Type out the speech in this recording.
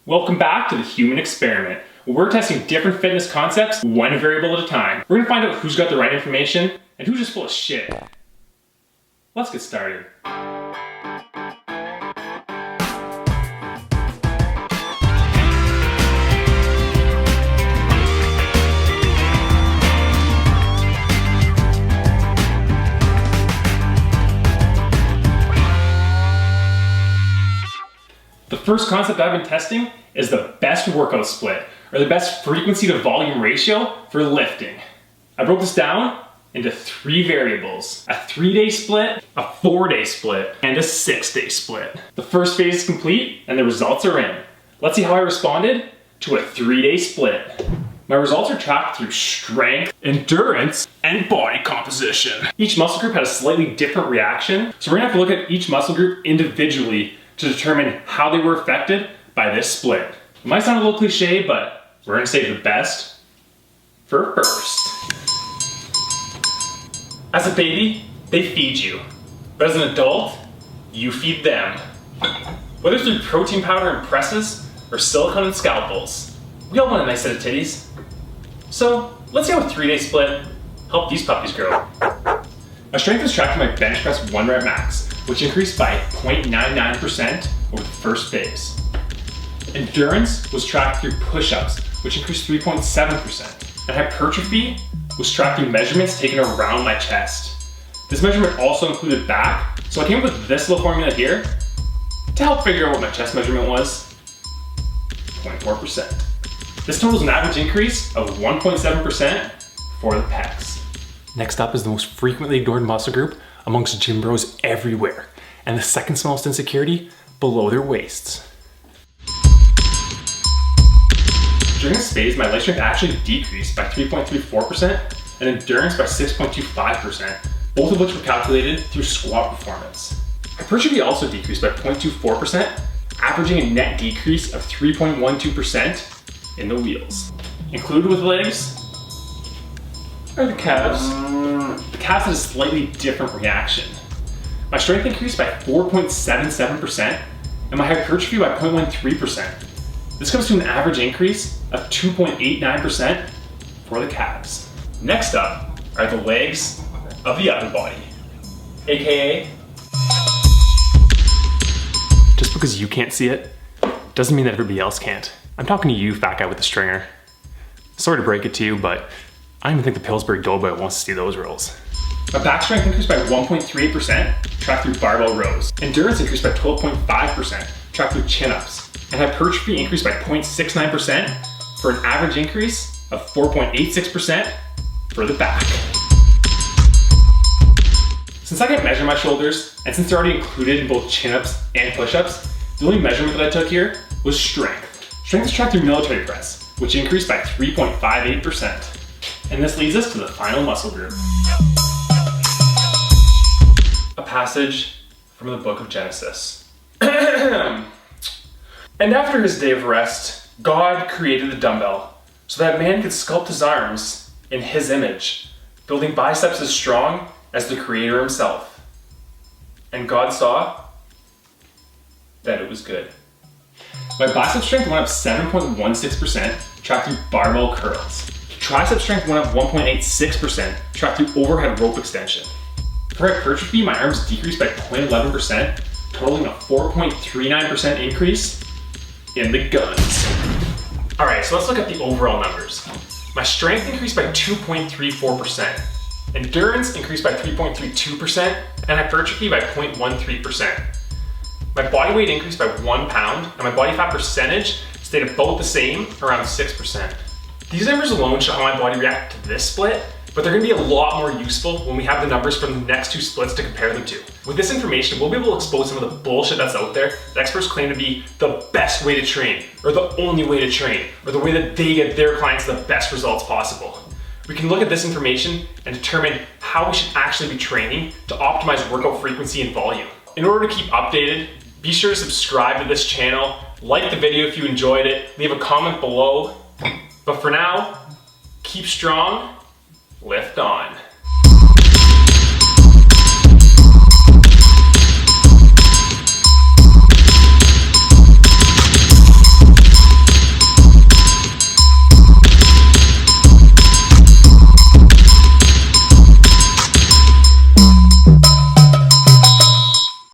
Welcome back to the Human Experiment, where we're testing different fitness concepts one variable at a time. We're gonna find out who's got the right information and who's just full of shit. Let's get started. The first concept I've been testing is the best workout split, or the best frequency to volume ratio for lifting. I broke this down into 3 variables: a 3-day split, a 4-day split, and a 6-day split. The first phase is complete and the results are in. Let's see how I responded to a 3-day split. My results are tracked through strength, endurance, and body composition. Each muscle group had a slightly different reaction, so we're gonna have to look at each muscle group individually to determine how they were affected by this split. It might sound a little cliche, but we're gonna save the best for first. As a baby, they feed you, but as an adult, you feed them. Whether through protein powder and presses or silicone and scalpels, we all want a nice set of titties. So let's see how a 3-day split helped these puppies grow. My strength was tracked to my bench press 1 rep max, which increased by 0.99% over the first phase. Endurance was tracked through push-ups, which increased 3.7%. And hypertrophy was tracked through measurements taken around my chest. This measurement also included back, so I came up with this little formula here to help figure out what my chest measurement was: 0.4%. This totals an average increase of 1.7% for the pecs. Next up is the most frequently ignored muscle group amongst gym bros everywhere, and the second smallest insecurity below their waists. During this phase, my leg strength actually decreased by 3.34% and endurance by 6.25%, both of which were calculated through squat performance. Hypertrophy also decreased by 0.24%, averaging a net decrease of 3.12% in the wheels. Included with legs are the calves. The calves had a slightly different reaction. My strength increased by 4.77% and my hypertrophy by 0.13%. This comes to an average increase of 2.89% for the calves. Next up are the legs of the upper body, aka... Just because you can't see it doesn't mean that everybody else can't. I'm talking to you, fat guy with the stringer. Sorry to break it to you, but I don't even think the Pillsbury Doughboy wants to see those rolls. My back strength increased by 1.38%, tracked through barbell rows. Endurance increased by 12.5%, tracked through chin-ups. And hypertrophy increased by 0.69% for an average increase of 4.86% for the back. Since I can't measure my shoulders, and since they're already included in both chin-ups and push-ups, the only measurement that I took here was strength. Strength is tracked through military press, which increased by 3.58%. And this leads us to the final muscle group. A passage from the book of Genesis. And after his day of rest, God created the dumbbell so that man could sculpt his arms in his image, building biceps as strong as the Creator himself. And God saw that it was good. My bicep strength went up 7.16%, tracked through barbell curls. Tricep strength went up 1.86%, tracked through overhead rope extension. For hypertrophy, my arms decreased by 0.11%, totaling a 4.39% increase in the guns. All right, so let's look at the overall numbers. My strength increased by 2.34%, endurance increased by 3.32%, and hypertrophy by 0.13%. My body weight increased by 1 pound, and my body fat percentage stayed about the same, around 6%. These numbers alone show how my body reacted to this split, but they're gonna be a lot more useful when we have the numbers from the next 2 splits to compare them to. With this information, we'll be able to expose some of the bullshit that's out there that experts claim to be the best way to train, or the only way to train, or the way that they get their clients the best results possible. We can look at this information and determine how we should actually be training to optimize workout frequency and volume. In order to keep updated, be sure to subscribe to this channel, like the video if you enjoyed it, leave a comment below. But for now, keep strong, lift on.